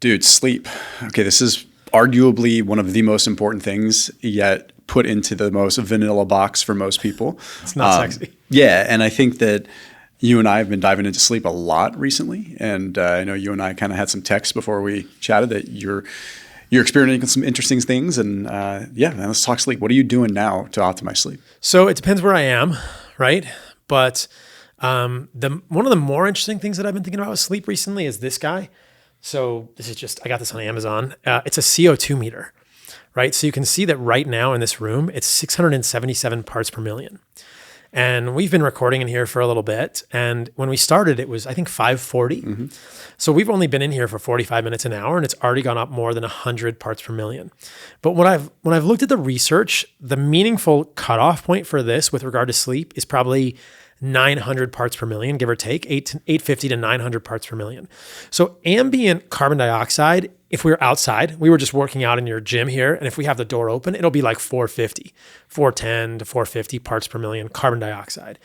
Dude, sleep. Okay, this is arguably one of the most important things, yet put into the most vanilla box for most people. It's not sexy. Yeah, and I think that you and I have been diving into sleep a lot recently, and I know you and I kind of had some texts before we chatted that you're experiencing some interesting things, and man, let's talk sleep. What are you doing now to optimize sleep? So it depends where I am, right? But one of the more interesting things that I've been thinking about with sleep recently is this guy. So this is I got this on Amazon. It's a CO2 meter, right? So you can see that right now in this room, it's 677 parts per million. And we've been recording in here for a little bit. And when we started, it was, I think, 540. Mm-hmm. So we've only been in here for 45 minutes an hour, and it's already gone up more than 100 parts per million. But when I've looked at the research, the meaningful cutoff point for this with regard to sleep is probably 900 parts per million, give or take, 850 to 900 parts per million. So ambient carbon dioxide, if we were outside, we were just working out in your gym here, and if we have the door open, it'll be like 410 to 450 parts per million carbon dioxide.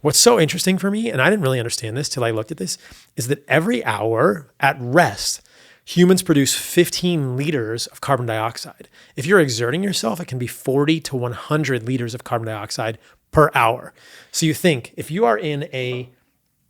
What's so interesting for me, and I didn't really understand this till I looked at this, is that every hour at rest, humans produce 15 liters of carbon dioxide. If you're exerting yourself, it can be 40 to 100 liters of carbon dioxide per hour. So you think if you are in a,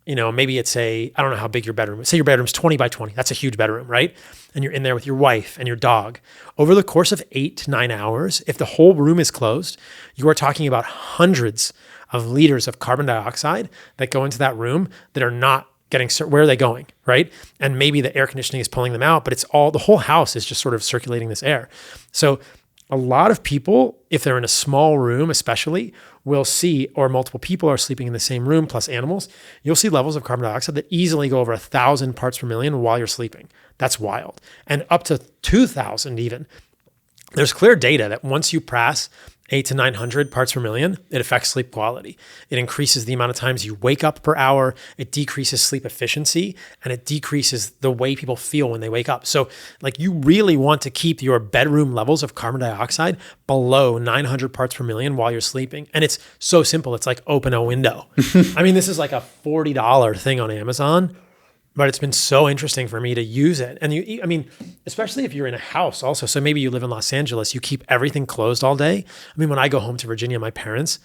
maybe it's I don't know how big your bedroom is. Say your bedroom's 20 by 20. That's a huge bedroom, right? And you're in there with your wife and your dog. Over the course of 8 to 9 hours, if the whole room is closed, you are talking about hundreds of liters of carbon dioxide that go into that room that are not getting, where are they going, right? And maybe the air conditioning is pulling them out, but the whole house is just sort of circulating this air. So a lot of people, if they're in a small room especially, will see, or multiple people are sleeping in the same room plus animals, you'll see levels of carbon dioxide that easily go over 1,000 parts per million while you're sleeping. That's wild. And up to 2,000 even. There's clear data that once you pass 8 to 900 parts per million, it affects sleep quality. It increases the amount of times you wake up per hour, it decreases sleep efficiency, and it decreases the way people feel when they wake up. So you really want to keep your bedroom levels of carbon dioxide below 900 parts per million while you're sleeping. And it's so simple. It's like open a window. I mean, this is like a $40 thing on Amazon, but it's been so interesting for me to use it. And especially if you're in a house also. So maybe you live in Los Angeles, you keep everything closed all day. I mean, when I go home to Virginia, my parents,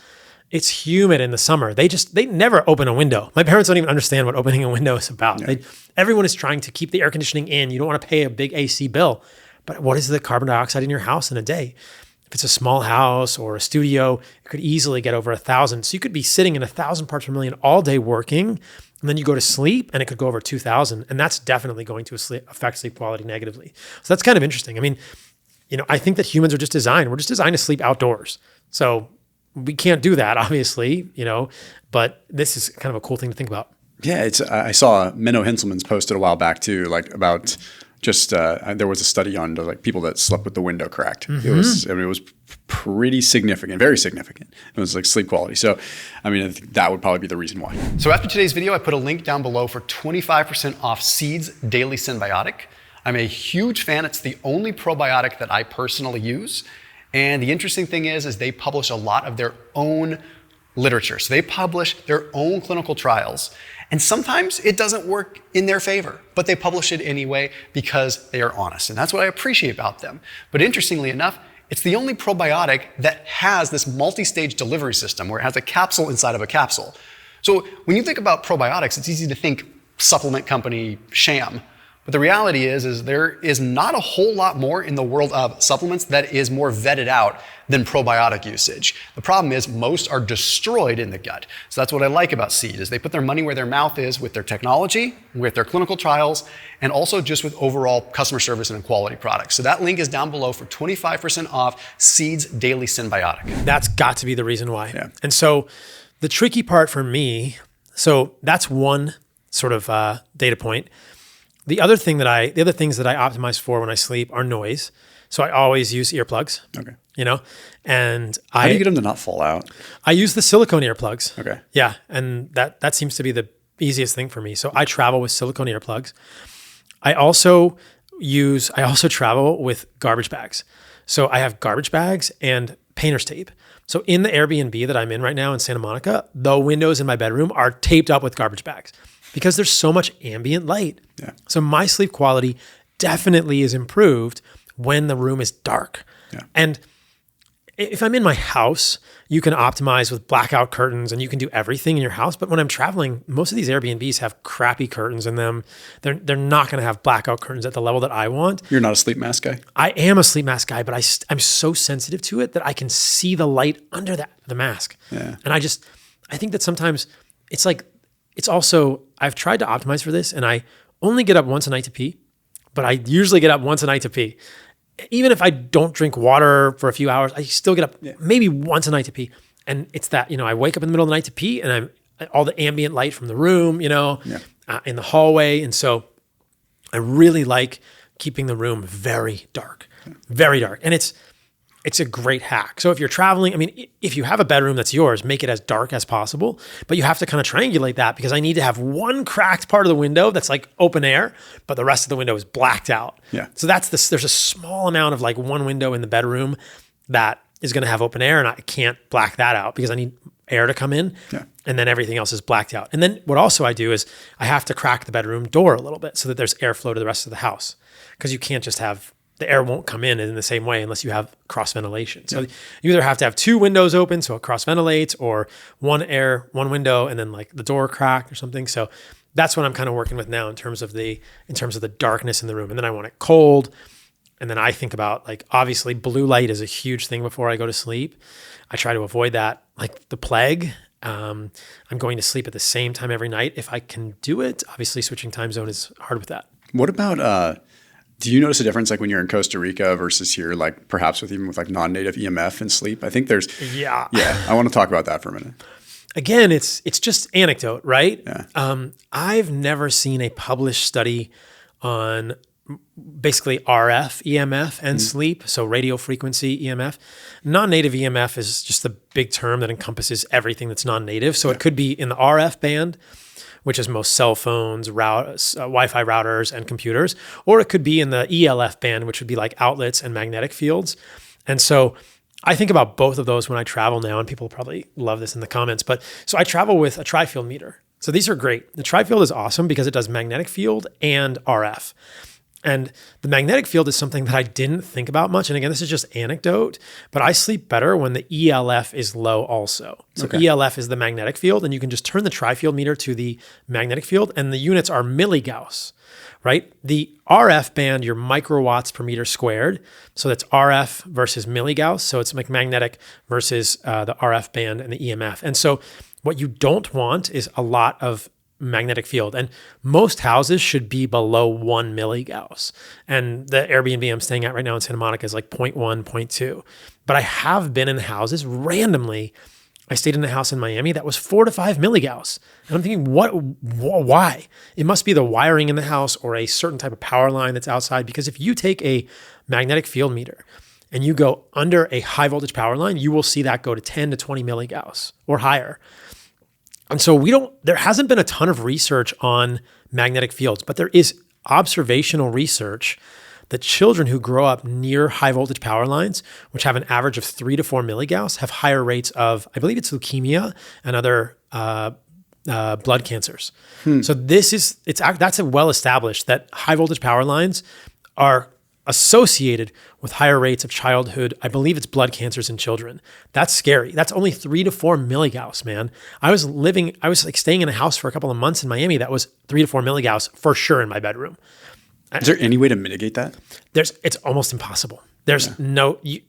it's humid in the summer. They never open a window. My parents don't even understand what opening a window is about. Yeah. Everyone is trying to keep the air conditioning in. You don't want to pay a big AC bill. But what is the carbon dioxide in your house in a day? If it's a small house or a studio, it could easily get over 1,000. So you could be sitting in 1,000 parts per million all day working, and then you go to sleep and it could go over 2,000. And that's definitely going to affect sleep quality negatively. So that's kind of interesting. I mean, I think that humans are just designed. We're just designed to sleep outdoors. So we can't do that, obviously, but this is kind of a cool thing to think about. Yeah, I saw Menno Henselman's posted a while back too, about just there was a study on people that slept with the window cracked. Mm-hmm. It was pretty significant, very significant. It was sleep quality. So, I think that would probably be the reason why. So after today's video, I put a link down below for 25% off Seed's Daily Synbiotic. I'm a huge fan. It's the only probiotic that I personally use. And the interesting thing is they publish a lot of their own literature. So they publish their own clinical trials. And sometimes it doesn't work in their favor, but they publish it anyway because they are honest. And that's what I appreciate about them. But interestingly enough, it's the only probiotic that has this multi-stage delivery system where it has a capsule inside of a capsule. So when you think about probiotics, it's easy to think supplement company sham. But the reality is there is not a whole lot more in the world of supplements that is more vetted out than probiotic usage. The problem is most are destroyed in the gut. So that's what I like about Seed, is they put their money where their mouth is with their technology, with their clinical trials, and also just with overall customer service and quality products. So that link is down below for 25% off Seed's Daily Synbiotic. That's got to be the reason why. Yeah. And so the tricky part for me, so that's one sort of data point. The other things that I optimize for when I sleep are noise. So I always use earplugs. Okay. And how do you get them to not fall out? I use the silicone earplugs. Okay. Yeah. And that seems to be the easiest thing for me. So I travel with silicone earplugs. I also travel with garbage bags. So I have garbage bags and painter's tape. So in the Airbnb that I'm in right now in Santa Monica, the windows in my bedroom are taped up with garbage bags because there's so much ambient light. Yeah. So my sleep quality definitely is improved when the room is dark. Yeah. And if I'm in my house, you can optimize with blackout curtains and you can do everything in your house. But when I'm traveling, most of these Airbnbs have crappy curtains in them. They're not going to have blackout curtains at the level that I want. You're not a sleep mask guy? I am a sleep mask guy, but I'm so sensitive to it that I can see the light under the mask. Yeah. And I think that sometimes it's like, it's also, I've tried to optimize for this and I only get up once a night to pee, but I usually get up once a night to pee. Even if I don't drink water for a few hours, I still get up maybe once a night to pee. And it's that, I wake up in the middle of the night to pee and I'm all the ambient light from the room, in the hallway. And so I really like keeping the room very dark, very dark. And it's a great hack. So if you're traveling, if you have a bedroom that's yours, make it as dark as possible, but you have to kind of triangulate that because I need to have one cracked part of the window that's like open air, but the rest of the window is blacked out. Yeah. So there's a small amount of like one window in the bedroom that is going to have open air and I can't black that out because I need air to come in and then everything else is blacked out. And then what also I do is I have to crack the bedroom door a little bit so that there's airflow to the rest of the house because you can't just have the air won't come in the same way unless you have cross ventilation. So you either have to have two windows open so it cross ventilates or one window and then like the door cracked or something. So that's what I'm kind of working with now in terms of the darkness in the room. And then I want it cold. And then I think about like, obviously blue light is a huge thing before I go to sleep. I try to avoid that like the plague. I'm going to sleep at the same time every night if I can do it. Obviously switching time zone is hard with that. What about, do you notice a difference like when you're in Costa Rica versus here, like perhaps with like non-native EMF and sleep? I think there's, I want to talk about that for a minute. Again, it's just anecdote, right? Yeah. I've never seen a published study on basically RF EMF and sleep, so radio frequency EMF. Non-native EMF is just a big term that encompasses everything that's non-native. So it could be in the RF band, which is most cell phones, Wi-Fi routers, and computers, or it could be in the ELF band, which would be like outlets and magnetic fields. And so I think about both of those when I travel now, and people probably love this in the comments, but so I travel with a tri-field meter. So these are great. The tri-field is awesome because it does magnetic field and RF. And the magnetic field is something that I didn't think about much. And again, this is just anecdote, but I sleep better when the ELF is low also. So ELF is the magnetic field, and you can just turn the tri-field meter to the magnetic field, and the units are milligauss, right? The RF band, you're microwatts per meter squared. So that's RF versus milligauss. So it's like magnetic versus the RF band and the EMF. And so what you don't want is a lot of magnetic field. And most houses should be below 1 milligauss. And the Airbnb I'm staying at right now in Santa Monica is like 0.1, 0.2. But I have been in houses randomly. I stayed in a house in Miami that was 4 to 5 milligauss. And I'm thinking, why? It must be the wiring in the house or a certain type of power line that's outside. Because if you take a magnetic field meter and you go under a high voltage power line, you will see that go to 10 to 20 milligauss or higher. And so there hasn't been a ton of research on magnetic fields, but there is observational research that children who grow up near high voltage power lines, which have an average of 3 to 4 milligauss, have higher rates of, I believe it's leukemia and other blood cancers. So that's a well established that high voltage power lines are associated with higher rates of childhood. I believe it's blood cancers in children. That's scary. That's only 3 to 4 milligauss, man. I was like staying in a house for a couple of months in Miami that was 3 to 4 milligauss for sure in my bedroom. Is there any way to mitigate that? It's almost impossible. You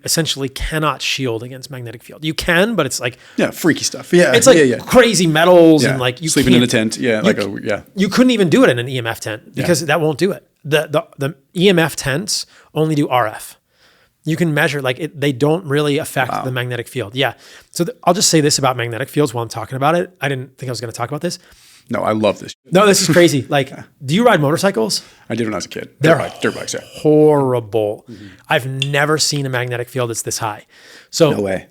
essentially cannot shield against magnetic field. You can, but it's like freaky stuff. Yeah, it's like crazy metals and like you sleeping in a tent. Yeah, you couldn't even do it in an EMF tent because that won't do it. The EMF tents only do RF. You can measure they don't really affect the magnetic field. Yeah. So I'll just say this about magnetic fields while I'm talking about it. I didn't think I was going to talk about this. No, I love this. No, this is crazy. Do you ride motorcycles? I did when I was a kid. They're dirt bikes, yeah. Horrible. Mm-hmm. I've never seen a magnetic field that's this high. So no way.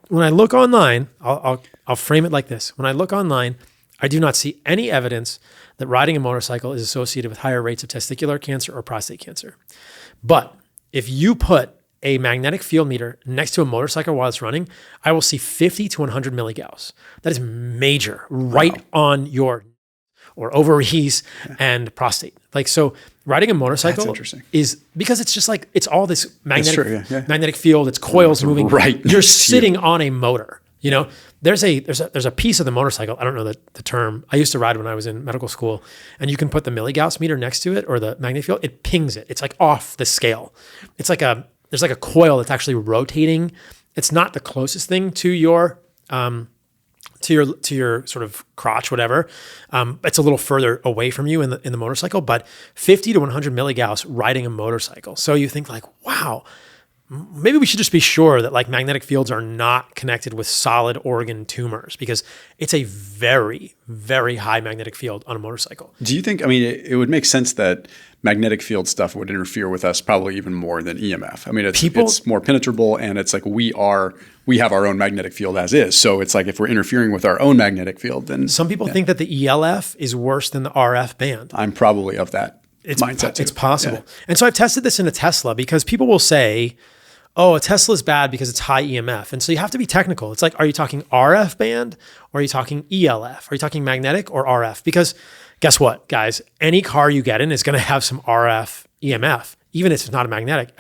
When I look online, I'll frame it like this. When I look online, I do not see any evidence that riding a motorcycle is associated with higher rates of testicular cancer or prostate cancer. But if you put a magnetic field meter next to a motorcycle while it's running, I will see 50 to 100 milligauss. That is major, right on your, or ovaries and prostate. Like, so riding a motorcycle interesting. is because it's just like, it's all this magnetic, true, yeah. magnetic field. It's coils moving. Right. You're sitting on a motor, you know, there's a piece of the motorcycle. I don't know the term. I used to ride when I was in medical school, and you can put the milligauss meter next to it or the magnetic field. It pings it. It's like off the scale. It's like there's like a coil that's actually rotating. It's not the closest thing to your sort of crotch, whatever. It's a little further away from you in the motorcycle, but 50 to 100 milligauss riding a motorcycle. So you think like, wow, maybe we should just be sure that like magnetic fields are not connected with solid organ tumors, because it's a very, very high magnetic field on a motorcycle. Do you think, I mean, it would make sense that magnetic field stuff would interfere with us probably even more than EMF. I mean, it's more penetrable, and it's like we have our own magnetic field as is. So it's like if we're interfering with our own magnetic field, then some people think that the ELF is worse than the RF band. I'm probably of that mindset too. It's possible. Yeah. And so I've tested this in a Tesla, because people will say, oh, a Tesla is bad because it's high EMF. And so you have to be technical. It's like, are you talking RF band or are you talking ELF? Are you talking magnetic or RF? Because guess what, guys? Any car you get in is going to have some RF EMF, even if it's not a magnetic.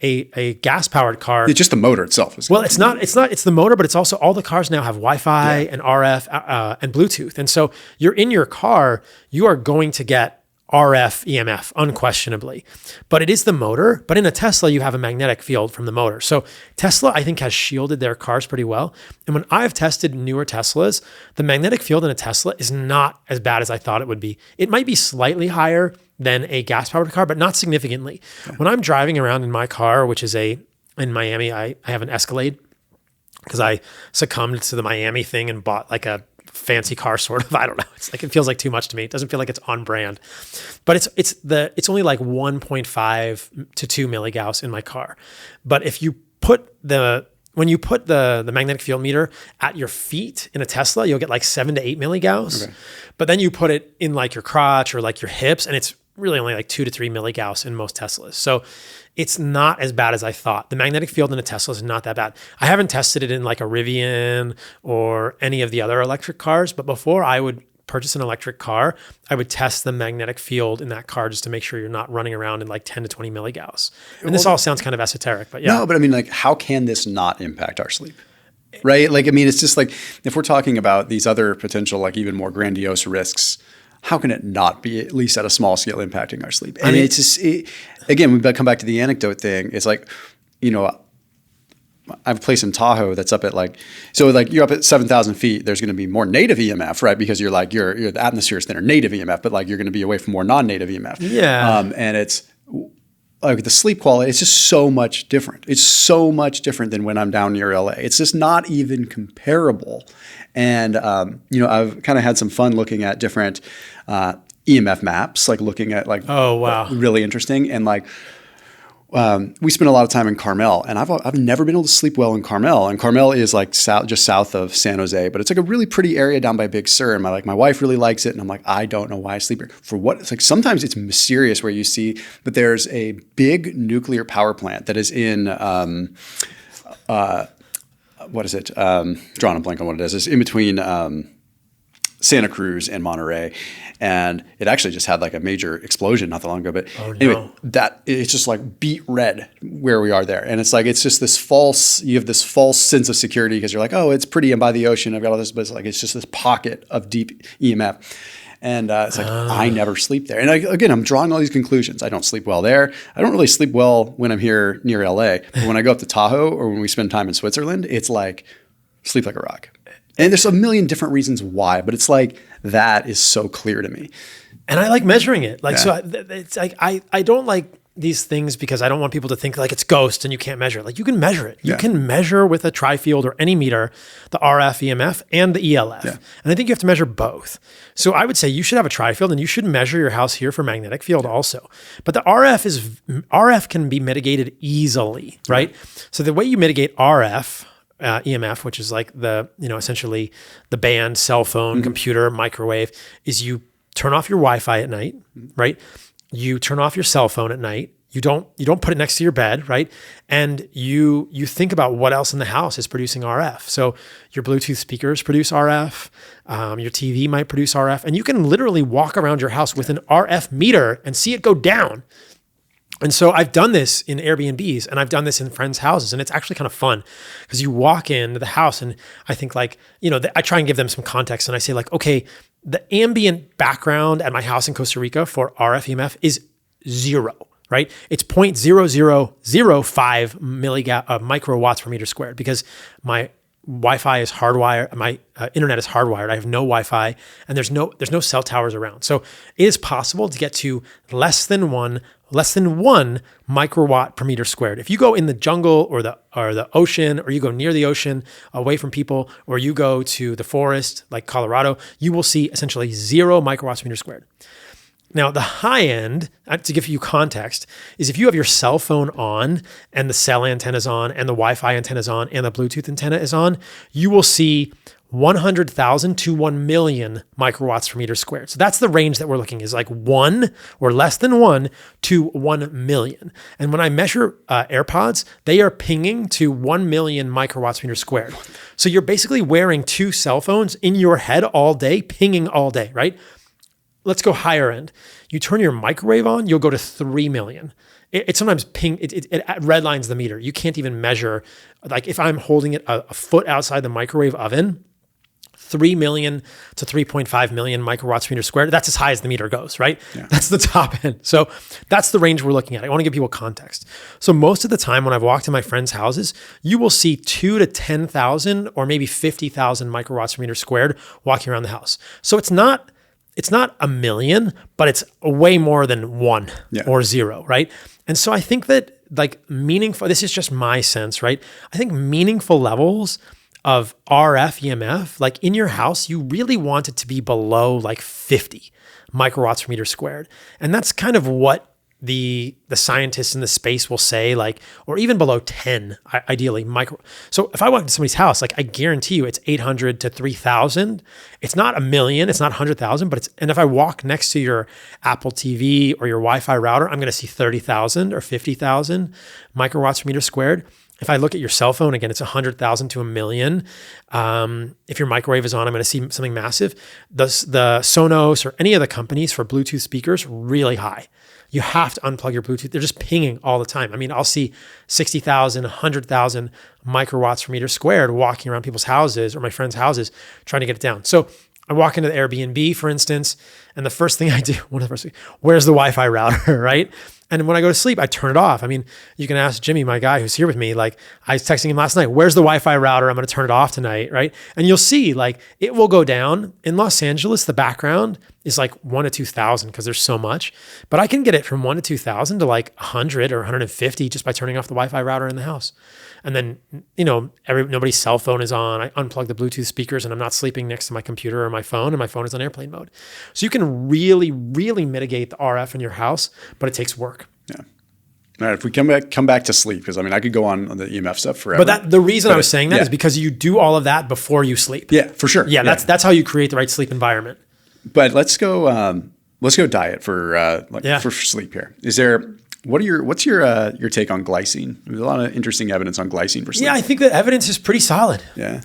A gas-powered car. It's just the motor itself. It's the motor, but it's also all the cars now have Wi-Fi and RF and Bluetooth. And so you're in your car, you are going to get RF EMF, unquestionably. But it is the motor. But in a Tesla, you have a magnetic field from the motor. So Tesla, I think, has shielded their cars pretty well. And when I've tested newer Teslas, the magnetic field in a Tesla is not as bad as I thought it would be. It might be slightly higher than a gas-powered car, but not significantly. Okay. When I'm driving around in my car, which is in Miami, I have an Escalade, because I succumbed to the Miami thing and bought like a fancy car, sort of. I don't know. It's like, it feels like too much to me. It doesn't feel like it's on brand, but it's only like 1.5 to 2 milligauss in my car. But if you put when you put the magnetic field meter at your feet in a Tesla, you'll get like 7 to 8 milligauss. Okay. But then you put it in like your crotch or like your hips, and it's really only like 2 to 3 milligauss in most Teslas. So it's not as bad as I thought. The magnetic field in a Tesla is not that bad. I haven't tested it in like a Rivian or any of the other electric cars, but before I would purchase an electric car, I would test the magnetic field in that car just to make sure you're not running around in like 10 to 20 milligauss. And this all sounds kind of esoteric, but yeah. No, but I mean, like, how can this not impact our sleep? Right? Like, I mean, it's just like, if we're talking about these other potential, like even more grandiose risks, how can it not be, at least at a small scale, impacting our sleep? And it's just, again, we come back to the anecdote thing. It's like, you know, I have a place in Tahoe that's up at like, so like you're up at 7,000 feet, there's going to be more native EMF, right? Because you're like, the atmosphere is thinner, native EMF, but like you're going to be away from more non-native EMF. Yeah. And it's like the sleep quality, it's just so much different. It's so much different than when I'm down near LA. It's just not even comparable. And, you know, I've kind of had some fun looking at different EMF maps, like looking at like, oh, wow, really interesting. And like, we spent a lot of time in Carmel, and I've never been able to sleep well in Carmel. And Carmel is like just south of San Jose, but it's like a really pretty area down by Big Sur. And my wife really likes it, and I'm like, I don't know why I sleep here. For what? It's like sometimes it's mysterious where you see that there's a big nuclear power plant that is in what is it? Drawing a blank on what it is. It's in between Santa Cruz and Monterey. And it actually just had like a major explosion not that long ago. But anyway, it's just like beet red where we are there. And it's like, it's just you have this false sense of security because you're like, oh, it's pretty. I'm by the ocean. I've got all this, but it's just this pocket of deep EMF. And it's like, I never sleep there. And again, I'm drawing all these conclusions. I don't sleep well there. I don't really sleep well when I'm here near LA. But when I go up to Tahoe or when we spend time in Switzerland, it's like sleep like a rock. And there's a million different reasons why, but it's like, that is so clear to me. And I like measuring it. Like, so it's like, I don't like these things because I don't want people to think like it's ghost and you can't measure it. Like you can measure it. You can measure with a tri-field or any meter, the RF EMF and the ELF. Yeah. And I think you have to measure both. So I would say you should have a tri-field and you should measure your house here for magnetic field also. But the RF can be mitigated easily, right? So the way you mitigate RF, EMF, which is like essentially the band, cell phone, computer, microwave, is you turn off your Wi-Fi at night, right? You turn off your cell phone at night. You don't put it next to your bed, right? And you think about what else in the house is producing RF. So your Bluetooth speakers produce RF, your TV might produce RF, and you can literally walk around your house with an RF meter and see it go down. And so I've done this in Airbnbs and I've done this in friends' houses, and it's actually kind of fun because you walk into the house and I think like, I try and give them some context, and I say like, okay, the ambient background at my house in Costa Rica for RF EMF is 0, right? It's 0.0005 microwatts per meter squared because my Wi-Fi is hardwired. My internet is hardwired. I have no Wi-Fi, and there's no cell towers around. So it is possible to get to less than one microwatt per meter squared. If you go in the jungle or the ocean, or you go near the ocean, away from people, or you go to the forest like Colorado, you will see essentially 0 microwatts per meter squared. Now, the high end, to give you context, is if you have your cell phone on and the cell antenna is on and the Wi-Fi antenna is on and the Bluetooth antenna is on, you will see 100,000 to 1 million microwatts per meter squared. So that's the range that we're looking is like 1 or less than 1 to 1 million. And when I measure AirPods, they are pinging to 1 million microwatts per meter squared. So you're basically wearing 2 cell phones in your head all day, pinging all day, right? Let's go higher end. You turn your microwave on, you'll go to 3 million. It sometimes ping, it redlines the meter. You can't even measure, like if I'm holding it a foot outside the microwave oven, 3 million to 3.5 million microwatts per meter squared. That's as high as the meter goes, right? Yeah. That's the top end. So that's the range we're looking at. I want to give people context. So most of the time when I've walked in my friends' houses, you will see 2 to 10,000 or maybe 50,000 microwatts per meter squared walking around the house. So it's not a million, but it's way more than 1 or 0, right? And so I think that like meaningful, this is just my sense, right? I think meaningful levels of RF EMF, like in your house, you really want it to be below like 50 microwatts per meter squared. And that's kind of what the scientists in the space will say, like, or even below 10, ideally micro. So if I walk into somebody's house, like I guarantee you it's 800 to 3,000. It's not a million, it's not 100,000, but and if I walk next to your Apple TV or your Wi-Fi router, I'm going to see 30,000 or 50,000 microwatts per meter squared. If I look at your cell phone, again, it's 100,000 to a million. If your microwave is on, I'm going to see something massive. The Sonos or any of the companies for Bluetooth speakers, really high. You have to unplug your Bluetooth. They're just pinging all the time. I mean, I'll see 60,000, 100,000 microwatts per meter squared walking around people's houses or my friends' houses trying to get it down. So I walk into the Airbnb, for instance, and the first thing I do, where's the Wi-Fi router, right? And when I go to sleep, I turn it off. I mean, you can ask Jimmy, my guy who's here with me, like I was texting him last night, where's the Wi-Fi router? I'm going to turn it off tonight, right? And you'll see like it will go down. In Los Angeles, the background is like 1 to 2,000 because there's so much. But I can get it from 1 to 2,000 to like 100 or 150 just by turning off the Wi-Fi router in the house. And then, nobody's cell phone is on. I unplug the Bluetooth speakers and I'm not sleeping next to my computer or my phone, and my phone is on airplane mode. So you can really, really mitigate the RF in your house, but it takes work. Yeah. All right. If we come back to sleep, because I mean, I could go on the EMF stuff forever. But the reason I was saying that is because you do all of that before you sleep. Yeah, for sure. Yeah, that's how you create the right sleep environment. But let's go diet for sleep here. What's your take on glycine? There's a lot of interesting evidence on glycine for sleep. Yeah, I think the evidence is pretty solid. Yeah.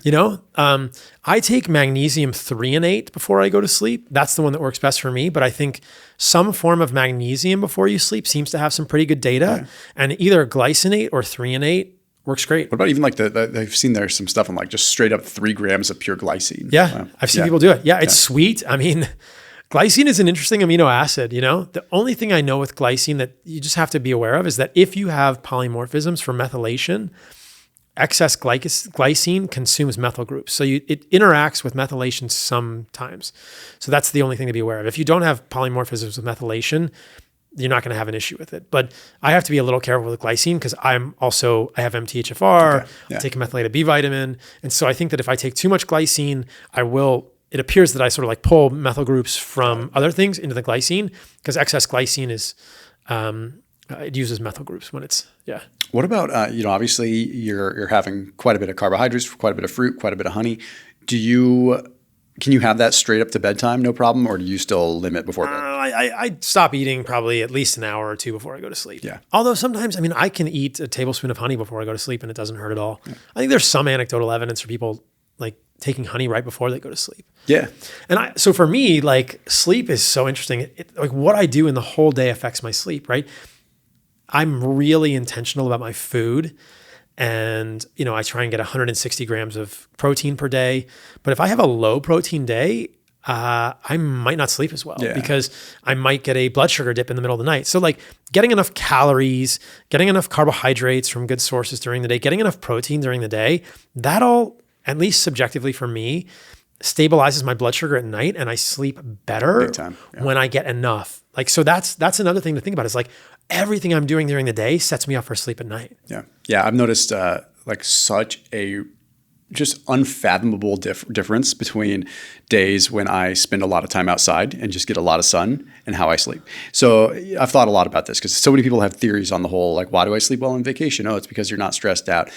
I take magnesium threonate before I go to sleep. That's the one that works best for me. But I think some form of magnesium before you sleep seems to have some pretty good data. Yeah. And either glycinate or threonate works great. What about even like I've seen there's some stuff on like just straight up 3 grams of pure glycine. Yeah, I've seen people do it. Yeah, it's sweet. I mean, glycine is an interesting amino acid, The only thing I know with glycine that you just have to be aware of is that if you have polymorphisms for methylation, excess glycine consumes methyl groups. So it interacts with methylation sometimes. So that's the only thing to be aware of. If you don't have polymorphisms with methylation, you're not going to have an issue with it. But I have to be a little careful with glycine because I have MTHFR, I take a methylated B vitamin. And so I think that if I take too much glycine, it appears that I sort of like pull methyl groups from other things into the glycine because excess glycine is, it uses methyl groups when it's, What about, obviously you're having quite a bit of carbohydrates, quite a bit of fruit, quite a bit of honey. Do you can you have that straight up to bedtime, no problem, or do you still limit before bed? I stop eating probably at least an hour or two before I go to sleep. Yeah. Although sometimes, I mean, I can eat a tablespoon of honey before I go to sleep and it doesn't hurt at all. Yeah. I think there's some anecdotal evidence for people like taking honey right before they go to sleep. Yeah. And so for me, like sleep is so interesting. Like what I do in the whole day affects my sleep, right? I'm really intentional about my food. And, you know, I try and get 160 grams of protein per day. But if I have a low protein day, I might not sleep as well because I might get a blood sugar dip in the middle of the night. So like getting enough calories, getting enough carbohydrates from good sources during the day, getting enough protein during the day, that all, at least subjectively for me, stabilizes my blood sugar at night and I sleep better when I get enough. Like, so that's another thing to think about is like everything I'm doing during the day sets me up for sleep at night. Yeah. Yeah. I've noticed like such a just unfathomable difference between days when I spend a lot of time outside and just get a lot of sun and how I sleep. So I've thought a lot about this because so many people have theories on the whole, like, why do I sleep well on vacation? Oh, it's because you're not stressed out.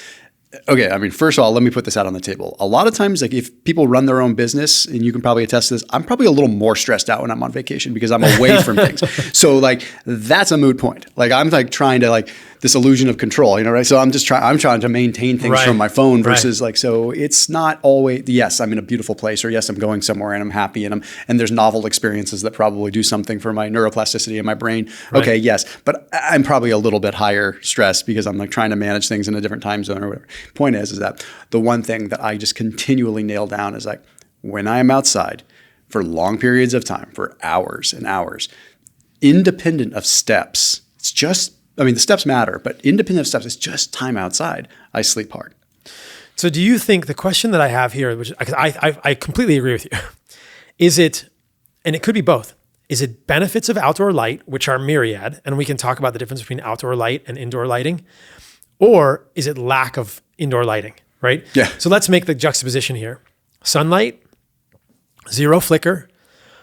Okay, I mean, first of all, let me put this out on the table. A lot of times, like if people run their own business, and you can probably attest to this, I'm probably a little more stressed out when I'm on vacation because I'm away from things. So like that's a moot point. Like I'm like trying to like this illusion of control, you know, right? So I'm trying to maintain things from my phone versus like, so it's not always, yes, I'm in a beautiful place, or yes, I'm going somewhere and I'm happy and there's novel experiences that probably do something for my neuroplasticity in my brain. Right. Okay, yes, but I'm probably a little bit higher stress because I'm like trying to manage things in a different time zone or whatever. Point is that the one thing that I just continually nail down is like when I am outside for long periods of time, for hours and hours, independent of steps, it's just, I mean, the steps matter, but independent of steps, it's just time outside, I sleep hard. So do you think, the question that I have here, which I completely agree with you, is it, and it could be both, is it benefits of outdoor light, which are myriad, and we can talk about the difference between outdoor light and indoor lighting, or is it lack of indoor lighting, right? Yeah. So let's make the juxtaposition here. Sunlight, zero flicker,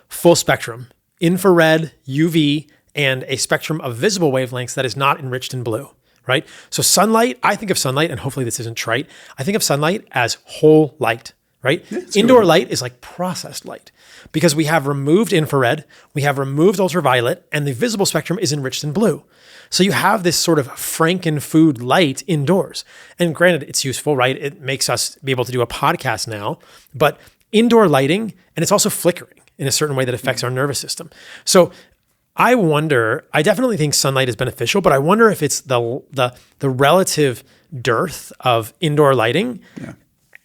full spectrum, infrared, UV, and a spectrum of visible wavelengths that is not enriched in blue, right? So sunlight, I think of sunlight, and hopefully this isn't trite, I think of sunlight as whole light, right? Yeah, indoor light is like processed light because we have removed infrared, we have removed ultraviolet, and the visible spectrum is enriched in blue. So you have this sort of Franken-food light indoors. And granted, it's useful, right? It makes us be able to do a podcast now, but indoor lighting, and it's also flickering in a certain way that affects our nervous system. So I wonder, I definitely think sunlight is beneficial, but I wonder if it's the relative dearth of indoor lighting. Yeah.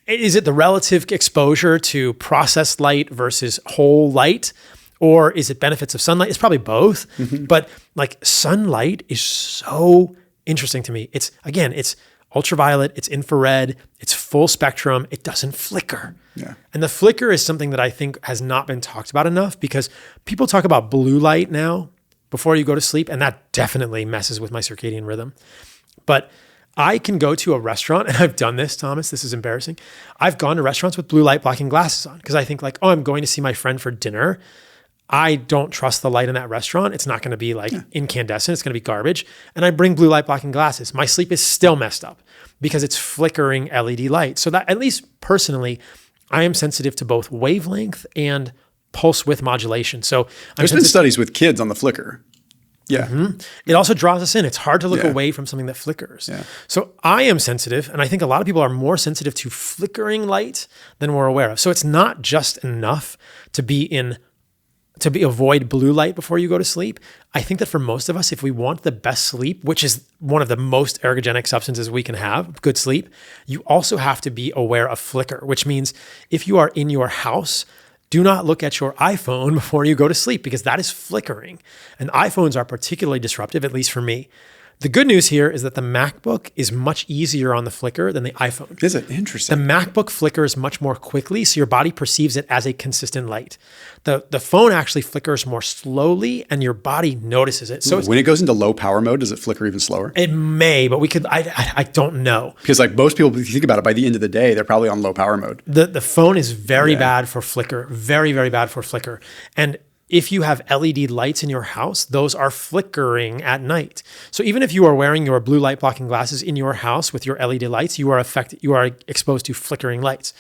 Is it the relative exposure to processed light versus whole light? Or is it benefits of sunlight? It's probably both, but like sunlight is so interesting to me. It's ultraviolet, it's infrared, it's full spectrum, it doesn't flicker. Yeah. And the flicker is something that I think has not been talked about enough because people talk about blue light now before you go to sleep, and that definitely messes with my circadian rhythm. But I can go to a restaurant, and I've done this, Thomas, this is embarrassing. I've gone to restaurants with blue light blocking glasses on because I think like, oh, I'm going to see my friend for dinner. I don't trust the light in that restaurant. It's not going to be like incandescent. It's going to be garbage. And I bring blue light blocking glasses. My sleep is still messed up because it's flickering LED light. So that, at least personally, I am sensitive to both wavelength and pulse width modulation. So there's been studies with kids on the flicker. Yeah. Mm-hmm. It also draws us in. It's hard to look away from something that flickers. Yeah. So I am sensitive, and I think a lot of people are more sensitive to flickering light than we're aware of. So it's not just enough to avoid blue light before you go to sleep. I think that for most of us, if we want the best sleep, which is one of the most ergogenic substances we can have, good sleep, you also have to be aware of flicker, which means if you are in your house, do not look at your iPhone before you go to sleep because that is flickering. And iPhones are particularly disruptive, at least for me. The good news here is that the MacBook is much easier on the flicker than the iPhone. Is it? Interesting. The MacBook flickers much more quickly, so your body perceives it as a consistent light. The phone actually flickers more slowly, and your body notices it. So when it goes into low power mode, does it flicker even slower? It may, but I don't know. Because like most people, if you think about it, by the end of the day, they're probably on low power mode. The phone is very bad for flicker, very, very bad for flicker. And if you have LED lights in your house, those are flickering at night. So even if you are wearing your blue light blocking glasses in your house with your LED lights, you are exposed to flickering lights.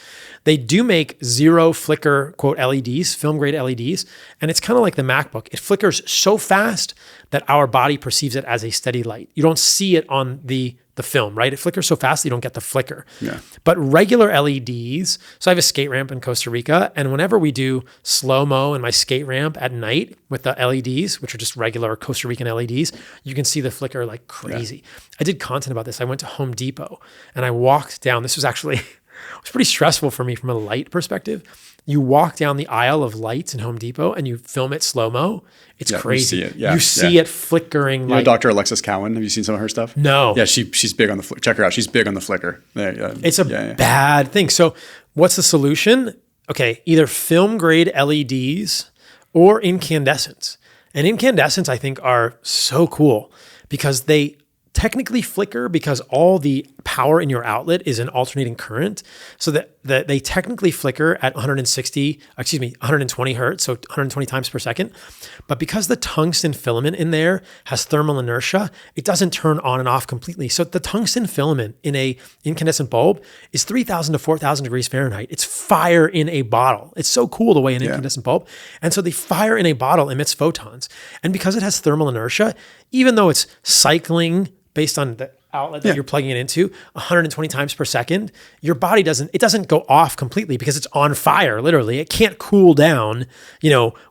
They do make zero flicker, quote, LEDs, film grade LEDs. And it's kind of like the MacBook. It flickers so fast that our body perceives it as a steady light. You don't see it on the film, right? It flickers so fast that you don't get the flicker. Yeah. But regular LEDs, so I have a skate ramp in Costa Rica, and whenever we do slow-mo in my skate ramp at night with the LEDs, which are just regular Costa Rican LEDs, you can see the flicker like crazy. Yeah. I did content about this. I went to Home Depot and I walked down. This was actually, it was pretty stressful for me from a light perspective. You walk down the aisle of lights in Home Depot and you film it slow-mo. It's crazy. You see it. Yeah. You see it flickering. You know Dr. Alexis Cowan? Have you seen some of her stuff? No. Yeah, she's big on the flicker. Check her out. She's big on the flicker. It's a bad thing. So what's the solution? Okay, either film grade LEDs or incandescents. And incandescents, I think, are so cool because they technically flicker because all the power in your outlet is an alternating current. So that they technically flicker at 120 hertz, so 120 times per second. But because the tungsten filament in there has thermal inertia, it doesn't turn on and off completely. So the tungsten filament in a incandescent bulb is 3,000 to 4,000 degrees Fahrenheit. It's fire in a bottle. It's so cool the way an incandescent bulb. And so the fire in a bottle emits photons. And because it has thermal inertia, even though it's cycling based on the outlet that you're plugging it into 120 times per second, your body doesn't go off completely because it's on fire, literally. It can't cool down,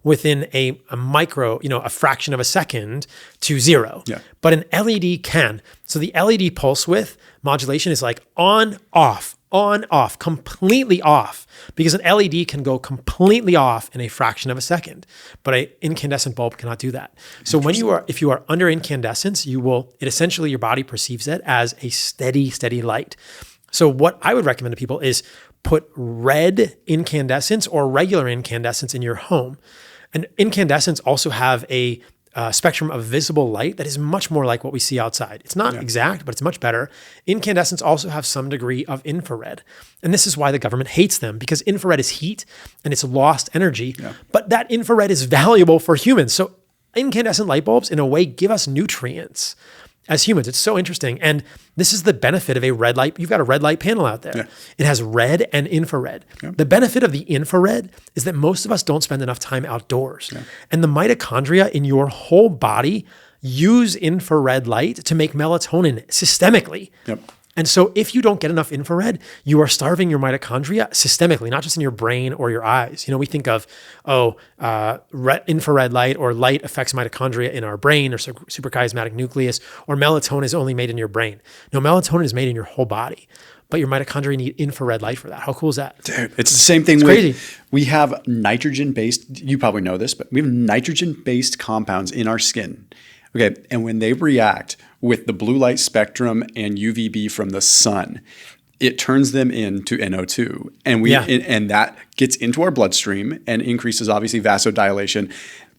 within a micro, a fraction of a second to zero. Yeah. But an LED can. So the LED pulse width modulation is like on, off, completely off, because an LED can go completely off in a fraction of a second, but an incandescent bulb cannot do that. So if you are under incandescence, essentially your body perceives it as a steady light. So what I would recommend to people is put red incandescents or regular incandescents in your home. And incandescents also have a spectrum of visible light that is much more like what we see outside. It's not exact, but it's much better. Incandescents also have some degree of infrared. And this is why the government hates them, because infrared is heat and it's lost energy. Yeah. But that infrared is valuable for humans. So incandescent light bulbs, in a way, give us nutrients as humans. It's so interesting. And this is the benefit of a red light. You've got a red light panel out there. Yeah. It has red and infrared. Yeah. The benefit of the infrared is that most of us don't spend enough time outdoors. Yeah. And the mitochondria in your whole body use infrared light to make melatonin systemically. Yep. And so if you don't get enough infrared, you are starving your mitochondria systemically, not just in your brain or your eyes. We think of, infrared light or light affects mitochondria in our brain or suprachiasmatic nucleus, or melatonin is only made in your brain. No, melatonin is made in your whole body, but your mitochondria need infrared light for that. How cool is that? Dude, it's the same thing. Crazy. We have nitrogen-based, you probably know this, but we have nitrogen-based compounds in our skin. Okay, and when they react with the blue light spectrum and UVB from the sun, it turns them into NO2, and that gets into our bloodstream and increases obviously vasodilation.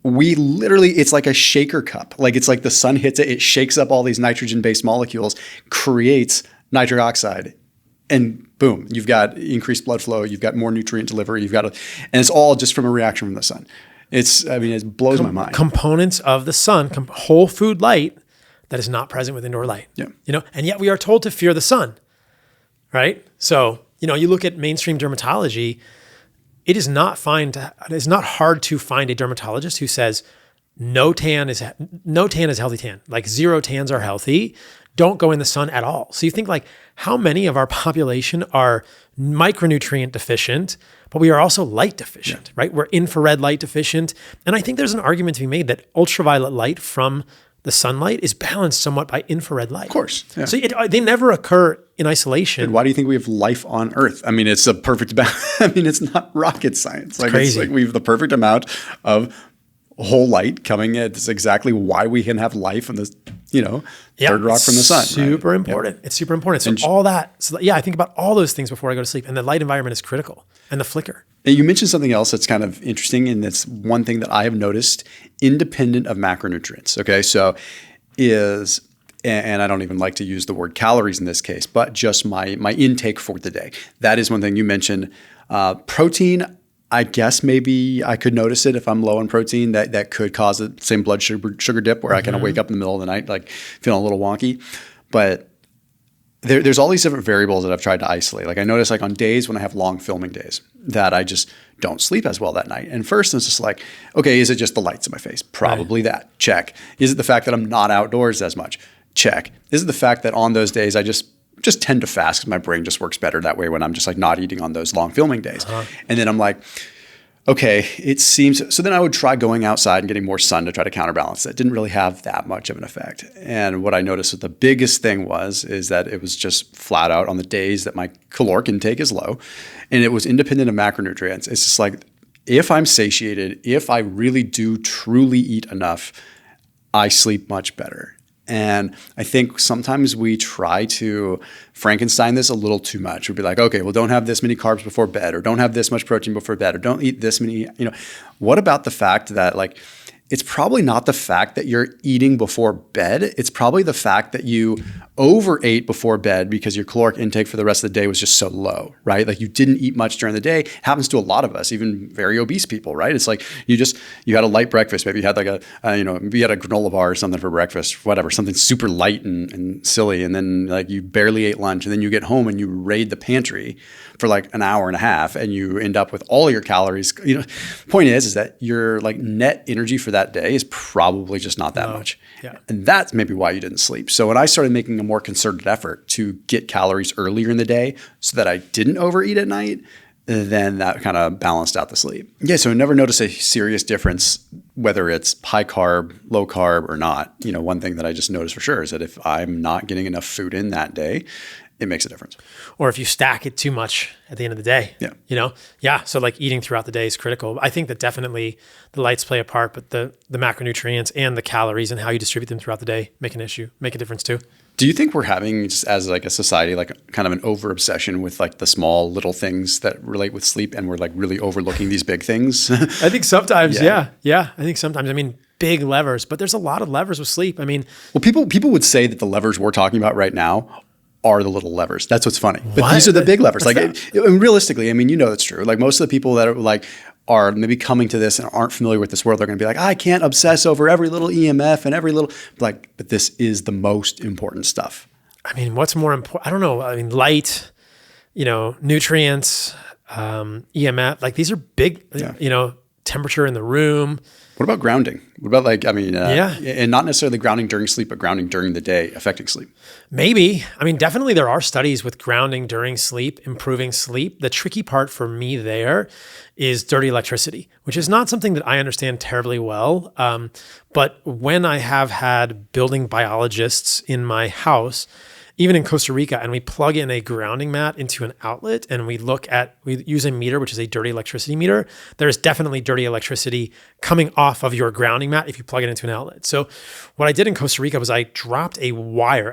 We literally, it's like a shaker cup. Like it's like the sun hits it, it shakes up all these nitrogen-based molecules, creates nitric oxide, and boom, you've got increased blood flow, you've got more nutrient delivery, and it's all just from a reaction from the sun. It blows my mind. Components of the sun, whole food light that is not present with indoor light. Yeah. And yet we are told to fear the sun, right? So, you look at mainstream dermatology, it is not hard to find a dermatologist who says no tan is healthy tan. Like 0 tans are healthy. Don't go in the sun at all. So you think like how many of our population are micronutrient deficient, but we are also light deficient, right? We're infrared light deficient. And I think there's an argument to be made that ultraviolet light from the sunlight is balanced somewhat by infrared light. Of course. Yeah. So they never occur in isolation. And why do you think we have life on Earth? It's a perfect balance. It's not rocket science. It's crazy. It's like we have the perfect amount of whole light coming in. It's exactly why we can have life in this, third rock from the sun. Super important. Yep. It's super important. So all that. So I think about all those things before I go to sleep. And the light environment is critical. And the flicker. And you mentioned something else that's kind of interesting, and that's one thing that I have noticed independent of macronutrients. Okay, so and I don't even like to use the word calories in this case, but just my intake for the day. That is one thing you mentioned. Protein, I guess maybe I could notice it if I'm low in protein. That could cause the same blood sugar dip where I kind of wake up in the middle of the night like feeling a little wonky. But there's all these different variables that I've tried to isolate. Like I notice like on days when I have long filming days that I just don't sleep as well that night. And first it's just like, okay, is it just the lights in my face? Probably that. Check. Is it the fact that I'm not outdoors as much? Check. Is it the fact that on those days I just tend to fast because my brain just works better that way when I'm just like not eating on those long filming days. And then I'm like, okay, it seems, so then I would try going outside and getting more sun to try to counterbalance that. Didn't really have that much of an effect. And what I noticed that the biggest thing is that it was just flat out on the days that my caloric intake is low and it was independent of macronutrients. It's just like, if I'm satiated, if I really do truly eat enough, I sleep much better. And I think sometimes we try to Frankenstein this a little too much. We'd be like, okay, well, don't have this many carbs before bed, or don't have this much protein before bed, or don't eat this many, what about the fact that like, it's probably not the fact that you're eating before bed. It's probably the fact that you overate before bed because your caloric intake for the rest of the day was just so low, right? Like you didn't eat much during the day. It happens to a lot of us, even very obese people, right? It's like you had a light breakfast. Maybe you had like maybe you had a granola bar or something for breakfast, whatever, something super light and silly. And then like you barely ate lunch and then you get home and you raid the pantry for like an hour and a half and you end up with all your calories. Point is that your like net energy for that day is probably just not that much. Yeah. And that's maybe why you didn't sleep. So when I started making a more concerted effort to get calories earlier in the day so that I didn't overeat at night, then that kind of balanced out the sleep. Yeah, so I never noticed a serious difference whether it's high carb, low carb or not. One thing that I just noticed for sure is that if I'm not getting enough food in that day, it makes a difference. Or if you stack it too much at the end of the day, So like eating throughout the day is critical. I think that definitely the lights play a part, but the macronutrients and the calories and how you distribute them throughout the day make a difference too. Do you think we're having, just as like a society, like kind of an over obsession with like the small little things that relate with sleep, and we're like really overlooking these big things? I think sometimes, yeah. I think sometimes, big levers, but there's a lot of levers with sleep. Well, people would say that the levers we're talking about right now are the little levers. That's what's funny. But these are the big levers. And realistically, that's true. Like most of the people that are maybe coming to this and aren't familiar with this world, they're going to be like, I can't obsess over every little EMF and every little, but this is the most important stuff. What's more important? I don't know. Light, nutrients, EMF, these are big, temperature in the room. What about grounding? What about and not necessarily grounding during sleep, but grounding during the day affecting sleep? Maybe. Definitely there are studies with grounding during sleep, improving sleep. The tricky part for me there is dirty electricity, which is not something that I understand terribly well. But when I have had building biologists in my house, even in Costa Rica, and we plug in a grounding mat into an outlet and we use a meter, which is a dirty electricity meter. There's definitely dirty electricity coming off of your grounding mat if you plug it into an outlet. So what I did in Costa Rica was I dropped a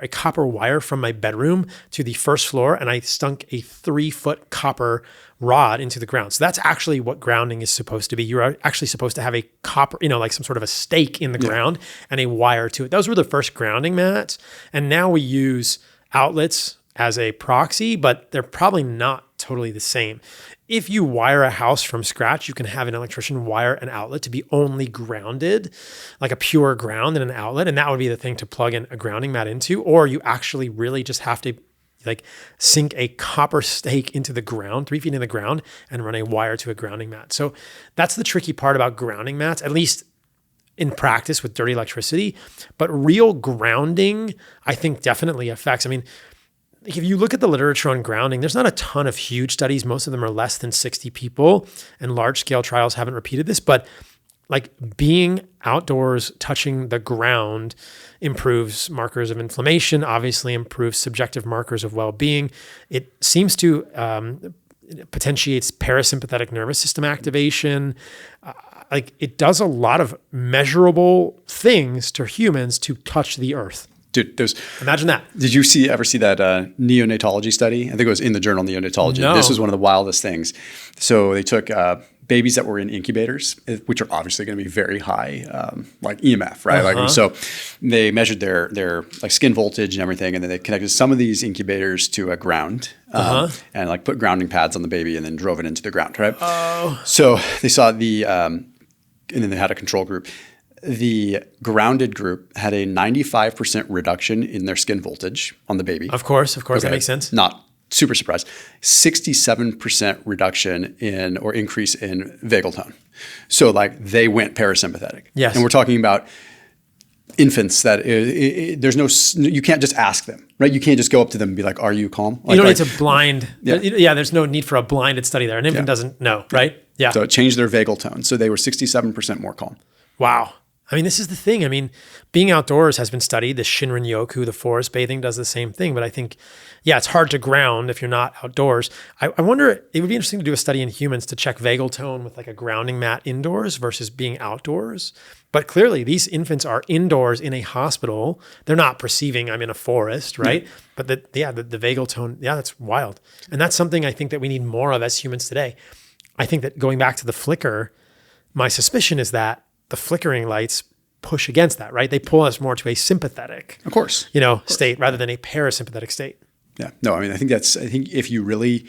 copper wire from my bedroom to the first floor, and I stunk a 3-foot copper rod into the ground. So that's actually what grounding is supposed to be. You're actually supposed to have a copper, like some sort of a stake in the ground and a wire to it. Those were the first grounding mats. And now we use outlets as a proxy, but they're probably not totally the same. If you wire a house from scratch, you can have an electrician wire an outlet to be only grounded, like a pure ground in an outlet. And that would be the thing to plug in a grounding mat into, or you actually really just have to sink a copper stake into the ground, 3 feet in the ground, and run a wire to a grounding mat. So that's the tricky part about grounding mats, at least in practice with dirty electricity. But real grounding, I think, definitely affects. If you look at the literature on grounding, there's not a ton of huge studies. Most of them are less than 60 people, and large-scale trials haven't repeated this. But being outdoors, touching the ground improves markers of inflammation, obviously improves subjective markers of well-being. It seems to potentiates parasympathetic nervous system activation. It does a lot of measurable things to humans to touch the earth. Dude, imagine that. Did you ever see that neonatology study? I think it was in the journal Neonatology. No. This was one of the wildest things. So they took babies that were in incubators, which are obviously going to be very high, EMF, right? So they measured their skin voltage and everything, and then they connected some of these incubators to a ground and like put grounding pads on the baby and then drove it into the ground, right? Oh. So they saw and then they had a control group. The grounded group had a 95% reduction in their skin voltage on the baby. Of course, that makes sense. Not super surprised. 67% reduction or increase in vagal tone. So like they went parasympathetic. Yes. And we're talking about infants that you can't just ask them, right? You can't just go up to them and be like, are you calm? You don't need to blind. Yeah, there's no need for a blinded study there. An infant doesn't know, right? Yeah. So it changed their vagal tone. So they were 67% more calm. Wow. I mean, this is the thing. I mean, being outdoors has been studied. The Shinrin-yoku, the forest bathing does the same thing. But I think, it's hard to ground if you're not outdoors. I wonder, it would be interesting to do a study in humans to check vagal tone with like a grounding mat indoors versus being outdoors. But clearly, these infants are indoors in a hospital. They're not perceiving I'm in a forest, right? Yeah. But the vagal tone, that's wild. And that's something I think that we need more of as humans today. I think that going back to the flicker, my suspicion is that the flickering lights push against that, right? They pull us more to a sympathetic, of course, state rather than a parasympathetic state. Yeah. No, I mean, I think if you really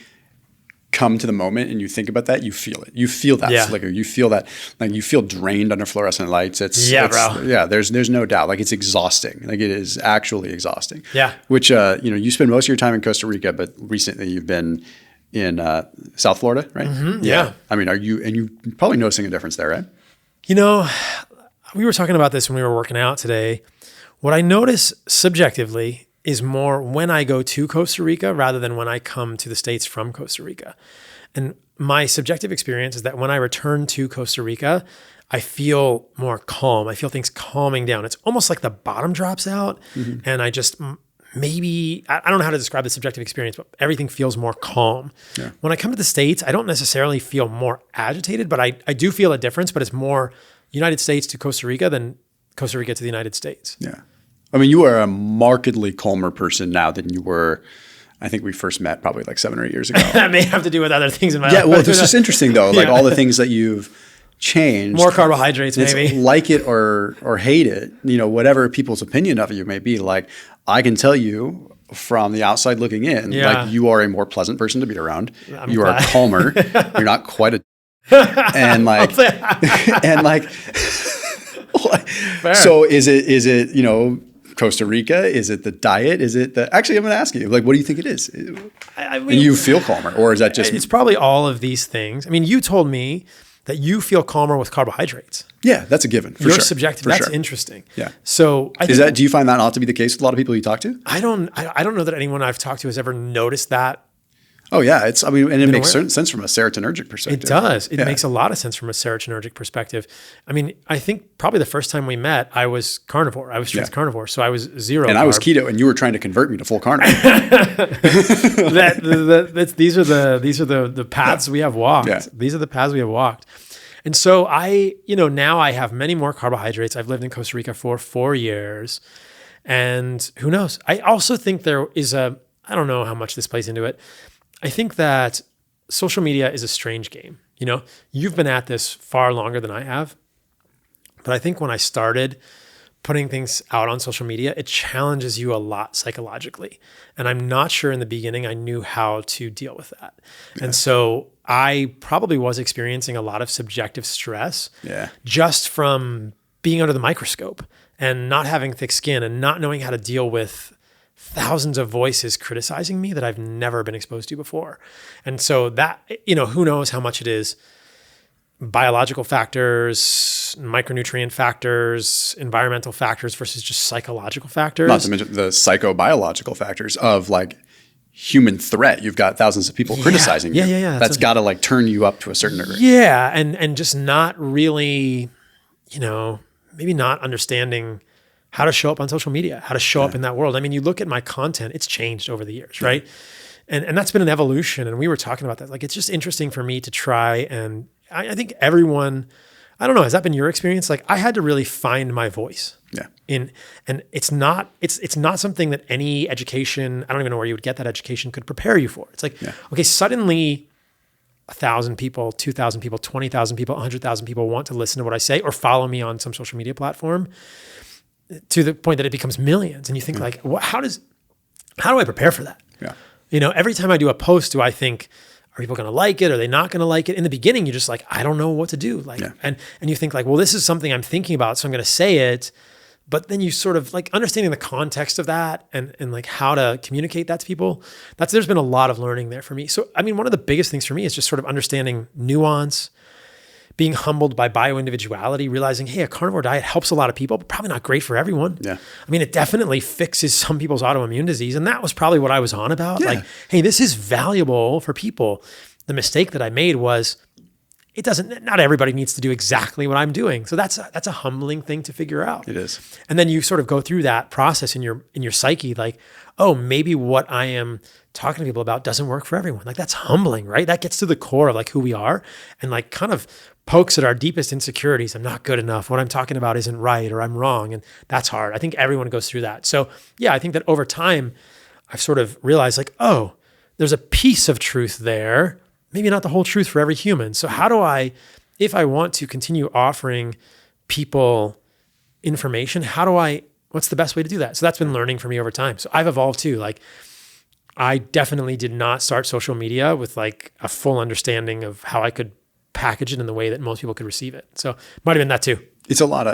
come to the moment and you think about that, you feel it. You feel that flicker. You feel that, like you feel drained under fluorescent lights. Bro. Yeah, there's no doubt. Like it's exhausting. Like it is actually exhausting. Yeah. Which, you spend most of your time in Costa Rica, but recently you've been in South Florida, right? Mm-hmm. Yeah. I mean, you're probably noticing a difference there, right? We were talking about this when we were working out today. What I notice subjectively is more when I go to Costa Rica rather than when I come to the States from Costa Rica. And my subjective experience is that when I return to Costa Rica, I feel more calm. I feel things calming down. It's almost like the bottom drops out and I just I don't know how to describe the subjective experience, but everything feels more calm. Yeah. When I come to the States, I don't necessarily feel more agitated, but I do feel a difference, but it's more United States to Costa Rica than Costa Rica to the United States. Yeah. I mean, you are a markedly calmer person now than you were, I think we first met probably like 7 or 8 years ago. That may have to do with other things in my life. Yeah, well, this is interesting though, like all the things that you've changed. More carbohydrates, maybe. It's like it or hate it, whatever people's opinion of you may be. Like, I can tell you from the outside looking in, like you are a more pleasant person to be around. You are calmer. You're not quite a and like and like so is it Costa Rica? Is it the diet? Is it actually I'm going to ask you, like, what do you think it is? I mean, and you feel calmer, or is that just? It's probably all of these things. I mean, you told me that you feel calmer with carbohydrates. Yeah, that's a given. You're subjective. That's interesting. Yeah. So do you find that not to be the case with a lot of people you talk to? I don't know that anyone I've talked to has ever noticed that. Oh yeah, and it makes certain sense from a serotonergic perspective. It does. It makes a lot of sense from a serotonergic perspective. I mean, I think probably the first time we met, I was carnivore. I was strict carnivore, so I was zero. And I was keto, and you were trying to convert me to full carnivore. These are the paths we have walked. Yeah. These are the paths we have walked. And so now I have many more carbohydrates. I've lived in Costa Rica for 4 years, and who knows? I also think there is I don't know how much this plays into it. I think that social media is a strange game. You've been at this far longer than I have, but I think when I started putting things out on social media, it challenges you a lot psychologically. And I'm not sure in the beginning I knew how to deal with that. Yeah. And so I probably was experiencing a lot of subjective stress just from being under the microscope and not having thick skin and not knowing how to deal with thousands of voices criticizing me that I've never been exposed to before. And so that, who knows how much it is biological factors, micronutrient factors, environmental factors versus just psychological factors. Not to mention the psychobiological factors of like human threat. You've got thousands of people criticizing you. Yeah. That's got to like turn you up to a certain degree. Yeah. And just not really, maybe not understanding how to show up on social media, how to show up in that world. I mean, you look at my content, it's changed over the years, right? And that's been an evolution. And we were talking about that. Like, it's just interesting for me to try. And I think everyone, I don't know, has that been your experience? Like, I had to really find my voice. Yeah. And it's not something that any education, I don't even know where you would get that education, could prepare you for. It's like, okay, suddenly 1,000 people, 2,000 people, 20,000 people, 100,000 people want to listen to what I say or follow me on some social media platform, to the point that it becomes millions. And you think like, how do I prepare for that? Yeah. Every time I do a post, do I think, are people going to like it? Are they not going to like it? In the beginning, you're just like, I don't know what to do. And you think like, well, this is something I'm thinking about, so I'm going to say it. But then you sort of like understanding the context of that and like how to communicate that to people. There's been a lot of learning there for me. So, I mean, one of the biggest things for me is just sort of understanding nuance, being humbled by bioindividuality, realizing, hey, a carnivore diet helps a lot of people, but probably not great for everyone. Yeah. I mean, it definitely fixes some people's autoimmune disease. And that was probably what I was on about. Like, hey, this is valuable for people. The mistake that I made was not everybody needs to do exactly what I'm doing. So that's a humbling thing to figure out. It is. And then you sort of go through that process in your psyche, like, oh, maybe what I am talking to people about doesn't work for everyone. Like that's humbling, right? That gets to the core of like who we are and like kind of pokes at our deepest insecurities. I'm not good enough. What I'm talking about isn't right, or I'm wrong. And that's hard. I think everyone goes through that. So yeah, I think that over time I've sort of realized like, oh, there's a piece of truth there, maybe not the whole truth for every human. So how do I, if I want to continue offering people information, what's the best way to do that? So that's been learning for me over time. So I've evolved too. Like I definitely did not start social media with like a full understanding of how I could package it in the way that most people could receive it. So might have been that too. It's a lot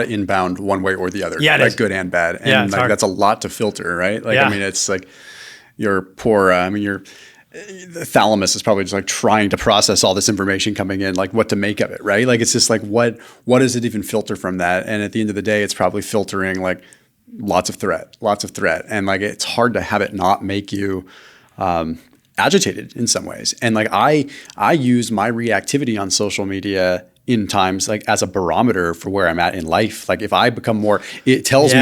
of inbound one way or the other. Yeah, like good and bad. And like that's a lot to filter, right? Like I mean, it's like your poor the thalamus is probably just like trying to process all this information coming in, like what to make of it, right? Like it's just like what does it even filter from that? And at the end of the day, it's probably filtering like lots of threat. And like it's hard to have it not make you agitated in some ways. And like I use my reactivity on social media in times like as a barometer for where I'm at in life. Like if I become more, it tells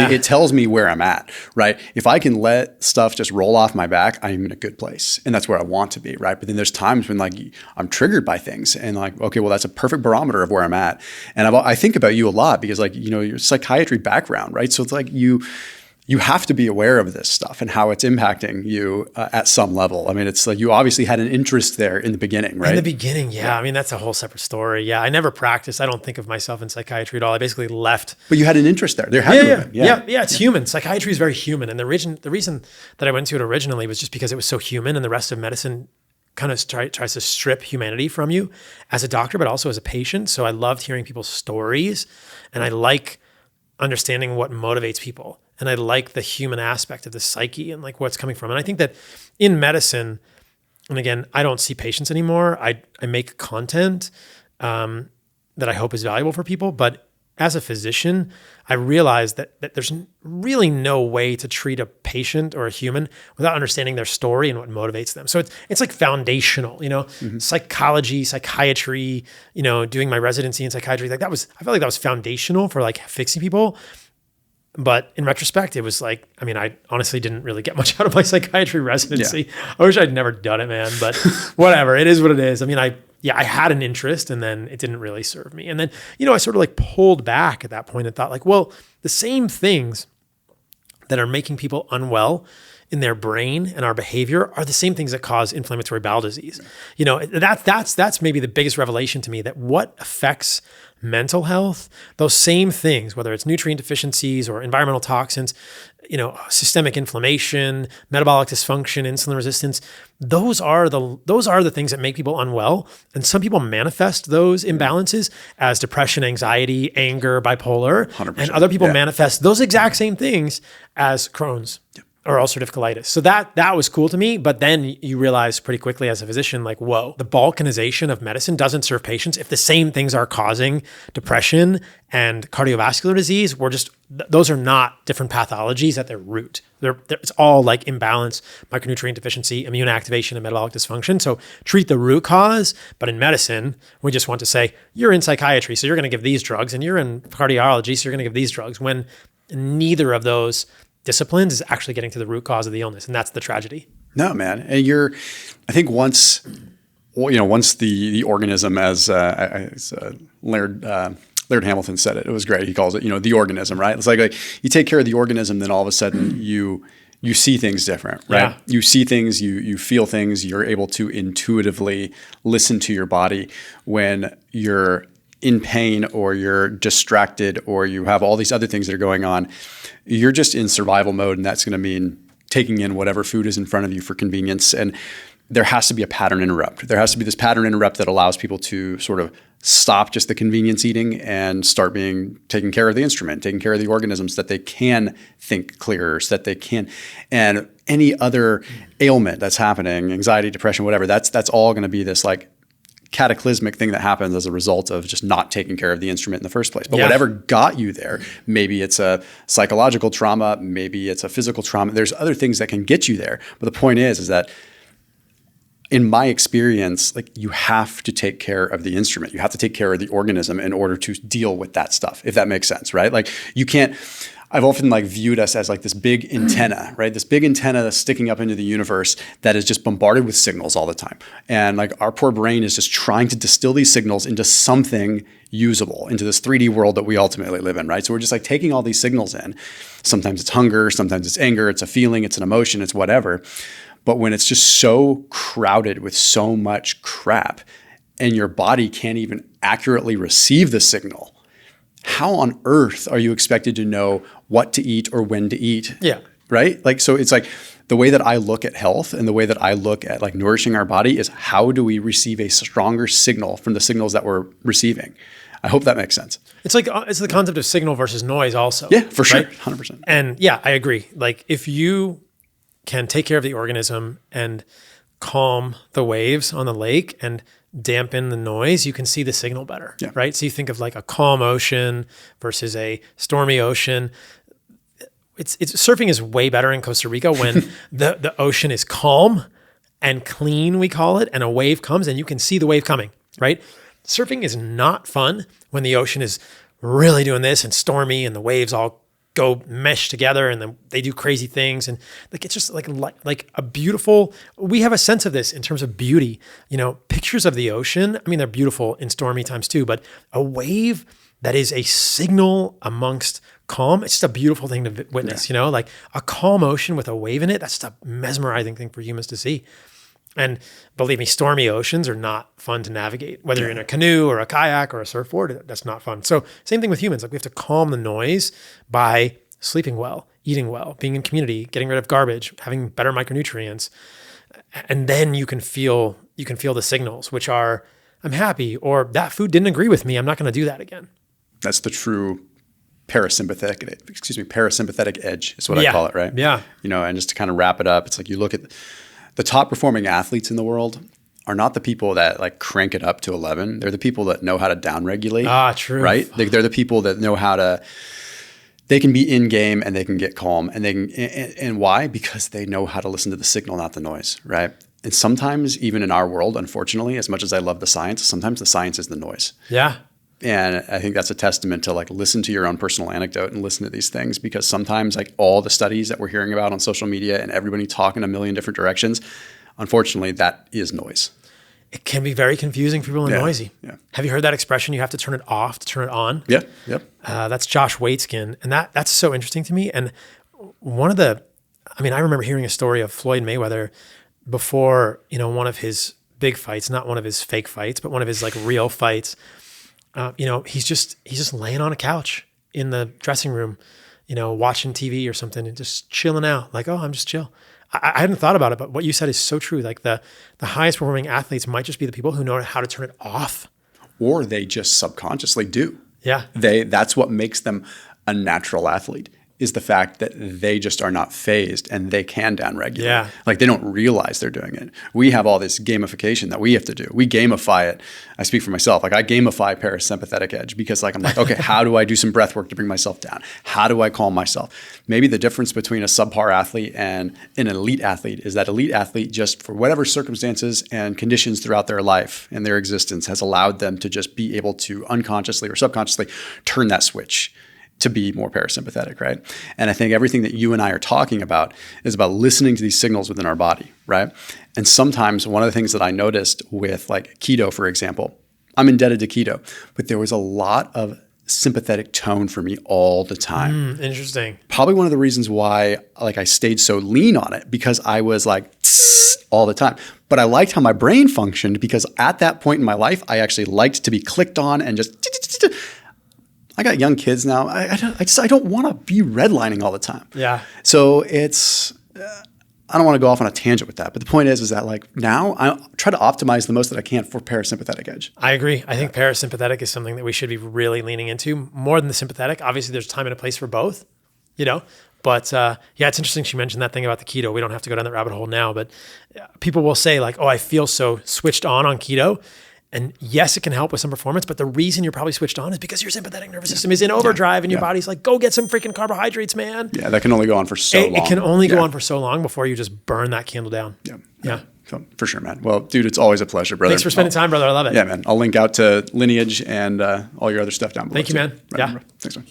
me where I'm at, right? If I can let stuff just roll off my back, I'm in a good place. And that's where I want to be, right? But then there's times when like I'm triggered by things and like, okay, well, that's a perfect barometer of where I'm at. And I think about you a lot because like, your psychiatry background, right? So it's like you have to be aware of this stuff and how it's impacting you at some level. I mean, it's like you obviously had an interest there in the beginning, right? In the beginning, yeah. I mean, that's a whole separate story. Yeah, I never practiced. I don't think of myself in psychiatry at all. I basically left. But you had an interest there. There had to have been. Yeah. It's human. Psychiatry is very human. And the reason that I went to it originally was just because it was so human, and the rest of medicine kind of tries to strip humanity from you as a doctor, but also as a patient. So I loved hearing people's stories, and I like understanding what motivates people. And I like the human aspect of the psyche and like what's coming from. And I think that in medicine, and again, I don't see patients anymore. I make content that I hope is valuable for people. But as a physician, I realize that there's really no way to treat a patient or a human without understanding their story and what motivates them. So it's like foundational, psychology, psychiatry, doing my residency in psychiatry. Like I felt like that was foundational for like fixing people. But in retrospect, it was like, I mean, I honestly didn't really get much out of my psychiatry residency. Yeah. I wish I'd never done it, man, but whatever. It is what it is. I mean, I had an interest, and then it didn't really serve me. And then, I sort of like pulled back at that point and thought like, well, the same things that are making people unwell in their brain and our behavior are the same things that cause inflammatory bowel disease. That's maybe the biggest revelation to me, that what affects mental health, those same things, whether it's nutrient deficiencies or environmental toxins, systemic inflammation, metabolic dysfunction, insulin resistance, those are the things that make people unwell. And some people manifest those imbalances as depression, anxiety, anger, bipolar, 100%. And other people manifest those exact same things as Crohn's. Yep. Or ulcerative colitis. So that was cool to me. But then you realize pretty quickly as a physician, like, whoa, the balkanization of medicine doesn't serve patients if the same things are causing depression and cardiovascular disease. Those are not different pathologies at their root. It's all like imbalance, micronutrient deficiency, immune activation, and metabolic dysfunction. So treat the root cause. But in medicine, we just want to say, you're in psychiatry, so you're going to give these drugs, and you're in cardiology, so you're going to give these drugs, when neither of those disciplines is actually getting to the root cause of the illness. And that's the tragedy. No, man. And I think once the organism, as Laird Hamilton said it was great. He calls it, the organism, right? It's like you take care of the organism, then all of a sudden you see things different, right? Yeah. You see things, you feel things, you're able to intuitively listen to your body when you're in pain or you're distracted or you have all these other things that are going on. You're just in survival mode, and that's going to mean taking in whatever food is in front of you for convenience. And there has to be a pattern interrupt. There has to be this pattern interrupt that allows people to sort of stop just the convenience eating and start taking care of the instrument, taking care of the organisms, so that they can think clearer, so that they can, and any other ailment that's happening, anxiety, depression, whatever, that's all going to be this like cataclysmic thing that happens as a result of just not taking care of the instrument in the first place. But whatever got you there, maybe it's a psychological trauma, maybe it's a physical trauma. There's other things that can get you there. But the point is that in my experience, like you have to take care of the instrument. You have to take care of the organism in order to deal with that stuff, if that makes sense, right? Like you can't, I've often like viewed us as like this big antenna, right? This big antenna that's sticking up into the universe that is just bombarded with signals all the time. And like our poor brain is just trying to distill these signals into something usable, into this 3D world that we ultimately live in, right? So we're just like taking all these signals in. Sometimes it's hunger, sometimes it's anger, it's a feeling, it's an emotion, it's whatever. But when it's just so crowded with so much crap and your body can't even accurately receive the signal, how on earth are you expected to know what to eat or when to eat? Yeah. Right? Like, so it's like the way that I look at health and the way that I look at like nourishing our body is how do we receive a stronger signal from the signals that we're receiving? I hope that makes sense. It's like, it's the concept of signal versus noise also. Yeah, for sure. Right? 100%. And yeah, I agree. Like if you can take care of the organism and calm the waves on the lake and dampen the noise, you can see the signal better, right? So you think of like a calm ocean versus a stormy ocean. It's surfing is way better in Costa Rica when the ocean is calm and clean, we call it, and a wave comes and you can see the wave coming, right? Surfing is not fun when the ocean is really doing this and stormy and the waves all go mesh together and then they do crazy things. And like, it's just like a beautiful, we have a sense of this in terms of beauty, you know, pictures of the ocean. I mean, they're beautiful in stormy times too, but a wave that is a signal amongst calm, it's just a beautiful thing to witness, you know, like a calm ocean with a wave in it. That's just a mesmerizing thing for humans to see. And believe me, stormy oceans are not fun to navigate, whether you're in a canoe or a kayak or a surfboard, that's not fun. So same thing with humans. Like we have to calm the noise by sleeping well, eating well, being in community, getting rid of garbage, having better micronutrients. And then you can feel the signals, which are, I'm happy, or that food didn't agree with me. I'm not going to do that again. That's the true parasympathetic edge is what I call it, right? Yeah. You know, and just to kind of wrap it up, it's like you look at the top performing athletes in the world are not the people that like crank it up to 11. They're the people that know how to downregulate. Ah, true. Right? They're the people that know how to, they can be in game and they can get calm and they can, and why? Because they know how to listen to the signal, not the noise, right? And sometimes even in our world, unfortunately, as much as I love the science, sometimes the science is the noise. Yeah. And I think that's a testament to like listen to your own personal anecdote and listen to these things, because sometimes like all the studies that we're hearing about on social media and everybody talking a million different directions, unfortunately, that is noise. It can be very confusing for people and noisy. Yeah. Have you heard that expression? You have to turn it off to turn it on. Yeah. Yep. That's Josh Waitzkin. And that's so interesting to me. And I remember hearing a story of Floyd Mayweather before, you know, one of his big fights, not one of his fake fights, but one of his like real fights. You know, he's just laying on a couch in the dressing room, you know, watching TV or something and just chilling out. Like, oh, I'm just chill. I hadn't thought about it, but what you said is so true. Like the highest performing athletes might just be the people who know how to turn it off. Or they just subconsciously do. Yeah. That's what makes them a natural athlete, is the fact that they just are not phased and they can downregulate. Yeah. Like they don't realize they're doing it. We have all this gamification that we have to do. We gamify it. I speak for myself. Like I gamify parasympathetic edge because like I'm like, okay, how do I do some breath work to bring myself down? How do I calm myself? Maybe the difference between a subpar athlete and an elite athlete is that elite athlete just for whatever circumstances and conditions throughout their life and their existence has allowed them to just be able to unconsciously or subconsciously turn that switch to be more parasympathetic, right? And I think everything that you and I are talking about is about listening to these signals within our body, right? And sometimes one of the things that I noticed with like keto, for example, I'm indebted to keto, but there was a lot of sympathetic tone for me all the time. Interesting. Probably one of the reasons why like I stayed so lean on it, because I was like all the time. But I liked how my brain functioned because at that point in my life, I actually liked to be clicked on and just I got young kids now. I don't want to be redlining all the time. Yeah. So it's I don't want to go off on a tangent with that, but the point is that like now I try to optimize the most that I can for parasympathetic edge. I agree. I think parasympathetic is something that we should be really leaning into more than the sympathetic. Obviously, there's time and a place for both, But yeah, it's interesting she mentioned that thing about the keto. We don't have to go down that rabbit hole now, but people will say like, oh, I feel so switched on keto. And yes, it can help with some performance, but the reason you're probably switched on is because your sympathetic nervous system is in overdrive and your body's like, go get some freaking carbohydrates, man. Yeah, that can only go on for so long. It can only go on for so long before you just burn that candle down. Yeah. So, for sure, man. Well, dude, it's always a pleasure, brother. Thanks for spending time, brother. I love it. Yeah, man. I'll link out to Lineage and all your other stuff down below. Thank you, man. Right, yeah. Thanks, man.